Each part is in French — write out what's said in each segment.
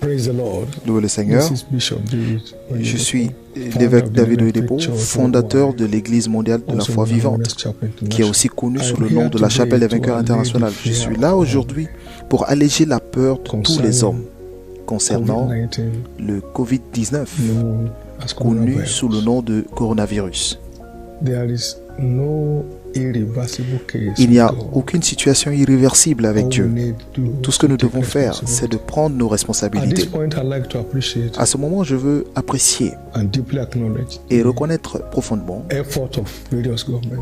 Praise the Lord. Louez le Seigneur. This is Bishop David. Je suis l'évêque David Oyedepo, fondateur de l'Église mondiale de la foi vivante, qui est aussi connue sous le nom de la Chapelle des vainqueurs internationale. Je suis là aujourd'hui pour alléger la peur de tous les hommes concernant le Covid-19, connu sous le nom de coronavirus. Il n'y a aucune situation irréversible avec Dieu. Tout ce que nous devons faire, c'est de prendre nos responsabilités. À ce moment, je veux apprécier et reconnaître profondément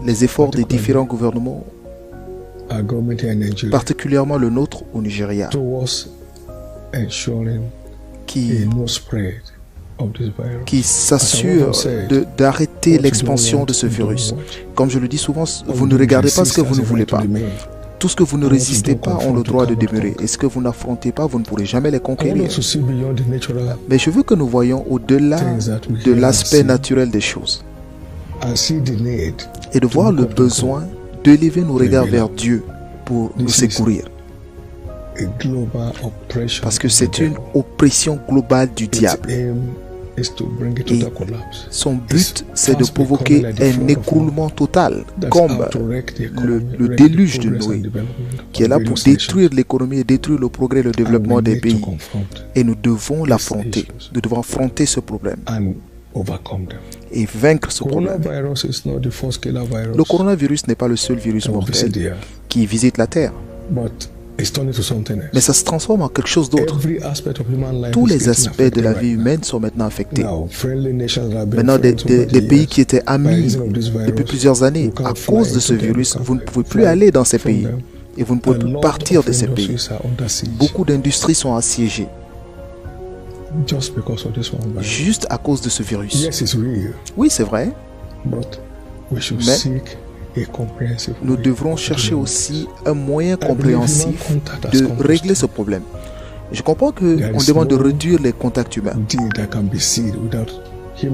les efforts des différents gouvernements, particulièrement le nôtre au Nigeria, qui s'assure d'arrêter l'expansion de ce virus. Comme je le dis souvent, vous ne regardez pas ce que vous ne voulez pas. Tout ce que vous ne résistez pas ont le droit de demeurer. Et ce que vous n'affrontez pas, vous ne pourrez jamais les conquérir. Mais je veux que nous voyions au-delà de l'aspect naturel des choses. Et de voir le besoin d'élever nos regards vers Dieu pour nous secourir. Parce que c'est une oppression globale du diable. Et son but, c'est de provoquer un écroulement total, comme le déluge de Noé, qui est là pour détruire l'économie et détruire le progrès et le développement des pays. Et nous devons l'affronter. Nous devons affronter ce problème et vaincre ce problème. Le coronavirus n'est pas le seul virus mortel qui visite la Terre. Mais ça se transforme en quelque chose d'autre. Tous les aspects de la vie humaine sont maintenant affectés. Maintenant, des pays qui étaient amis depuis plusieurs années, à cause de ce virus, vous ne pouvez plus aller dans ces pays. Et vous ne pouvez plus partir de ces pays. Beaucoup d'industries sont assiégées. Juste à cause de ce virus. Oui, c'est vrai. Mais nous devrons chercher aussi un moyen compréhensif de régler ce problème. Je comprends qu'on demande de réduire les contacts humains. Il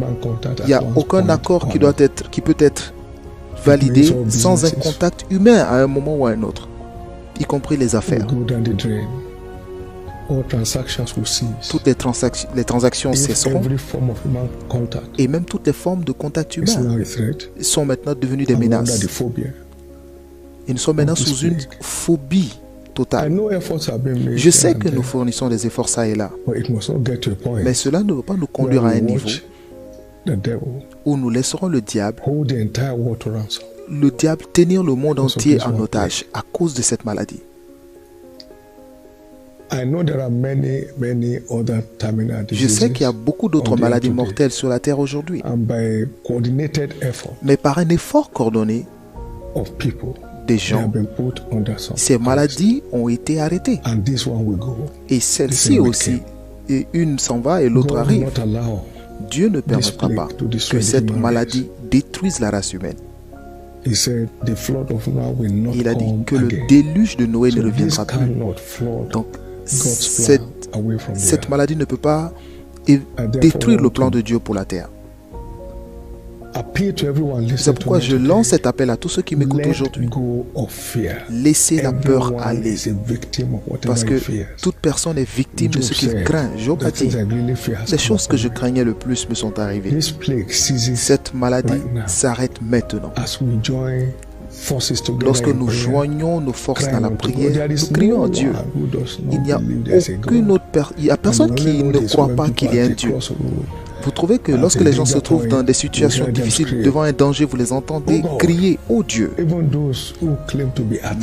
n'y a aucun accord qui peut être validé sans un contact humain à un moment ou à un autre, y compris les affaires. Toutes les transactions cesseront et même toutes les formes de contact humain sont maintenant devenues des menaces. Et nous sommes maintenant sous une phobie totale. Je sais que nous fournissons des efforts ça et là, mais cela ne veut pas nous conduire à un niveau où nous laisserons le diable tenir le monde entier en otage à cause de cette maladie. Je sais qu'il y a beaucoup d'autres maladies mortelles sur la Terre aujourd'hui. Mais par un effort coordonné des gens, ces maladies ont été arrêtées. Et celle-ci aussi, et une s'en va et l'autre arrive. Dieu ne permettra pas que cette maladie détruise la race humaine. Il a dit que le déluge de Noé ne reviendra plus. Donc, cette maladie ne peut pas détruire le plan de Dieu pour la terre. C'est pourquoi je lance cet appel à tous ceux qui m'écoutent aujourd'hui. Laissez la peur aller. Parce que toute personne est victime de ce qu'il craint. Job a dit, les choses que je craignais le plus me sont arrivées. Cette maladie s'arrête maintenant. Lorsque nous joignons nos forces dans la prière, nous crions à Dieu. Il n'y a aucune autre personne, il n'y a personne qui ne croit pas qu'il y a un Dieu. Vous trouvez que lorsque les gens se trouvent dans des situations difficiles, devant un danger, vous les entendez crier « Oh Dieu !»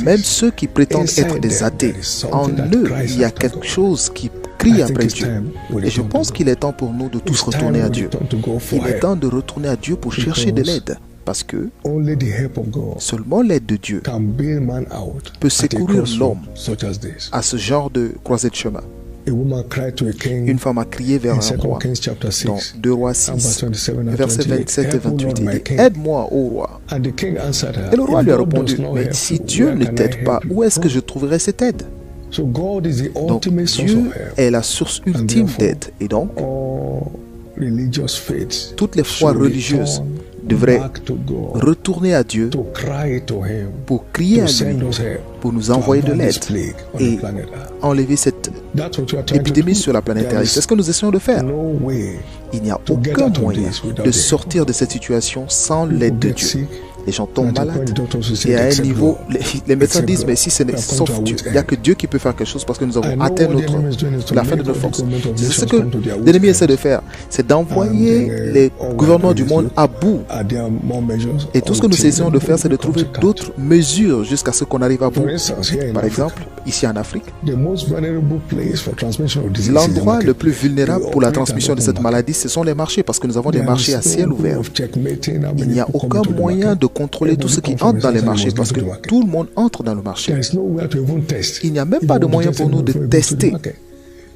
Même ceux qui prétendent être des athées, en eux, il y a quelque chose qui crie après Dieu. Et je pense qu'il est temps pour nous de tous retourner à Dieu. Il est temps de retourner à Dieu pour chercher de l'aide. Parce que seulement l'aide de Dieu peut secourir l'homme à ce genre de croisée de chemin. Une femme a crié vers un roi dans 2 Rois 6, versets 27 et 28. Il dit, « Aide-moi, ô roi. » Et le roi lui a répondu, « Mais si Dieu ne t'aide pas, où est-ce que je trouverai cette aide ?» Donc Dieu est la source ultime d'aide. Et donc, toutes les foi religieuses devrait retourner à Dieu pour crier à lui, pour nous envoyer de l'aide et enlever cette épidémie sur la planète Terre. C'est ce que nous essayons de faire. Il n'y a aucun moyen de sortir de cette situation sans l'aide de Dieu. Les gens tombent malades et à un niveau, les médecins disent mais si ce n'est sauf Dieu, il n'y a que Dieu qui peut faire quelque chose parce que nous avons atteint la fin de nos forces. C'est ce que l'ennemi essaie de faire, c'est d'envoyer les gouvernements du monde à bout. Et tout ce que nous essayons de faire, c'est de trouver d'autres mesures jusqu'à ce qu'on arrive à bout. Par exemple, ici en Afrique, l'endroit le plus vulnérable pour la transmission de cette maladie, ce sont les marchés, parce que nous avons des marchés à ciel ouvert. Il n'y a aucun moyen de contrôler tout ce qui entre dans les marchés, parce que tout le monde entre dans le marché. Il n'y a même pas de moyen pour nous de tester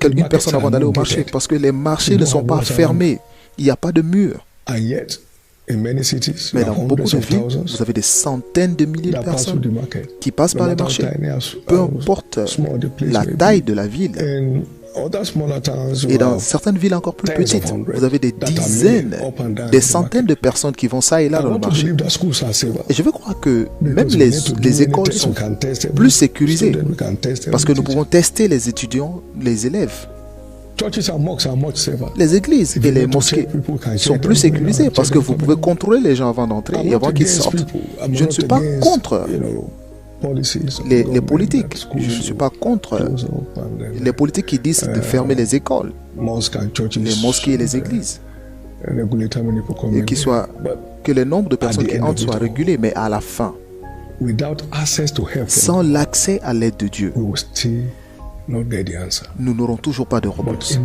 une personne avant d'aller au marché, parce que les marchés ne sont pas fermés. Il n'y a pas de mur. Mais dans beaucoup de villes, vous avez des centaines de milliers de personnes qui passent par les marchés. Peu importe la taille de la ville. Et dans certaines villes encore plus petites, vous avez des dizaines, des centaines de personnes qui vont ça et là dans le marché. Et je veux croire que même les écoles sont plus sécurisées, parce que nous pouvons tester les étudiants, les élèves. Les églises et les mosquées sont plus sécurisées parce que vous pouvez contrôler les gens avant d'entrer et avant qu'ils sortent. Je ne suis pas contre les politiques. Je ne suis pas contre les politiques qui disent de fermer les écoles, les mosquées et les églises. Et que le nombre de personnes qui entrent soit régulé, mais à la fin, sans l'accès à l'aide de Dieu, nous n'aurons toujours pas de réponse.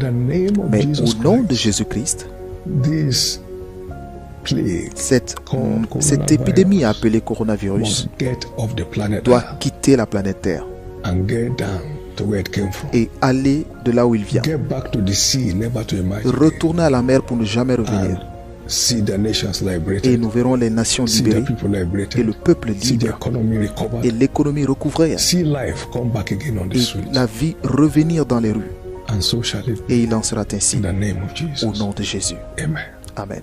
Mais au nom de Jésus-Christ, cette épidémie appelée coronavirus doit quitter la planète Terre et aller de là où il vient. Retourner à la mer pour ne jamais revenir. Et nous verrons les nations libérées et le peuple libre et l'économie recouvrée et la vie revenir dans les rues. Et il en sera ainsi au nom de Jésus. Amen.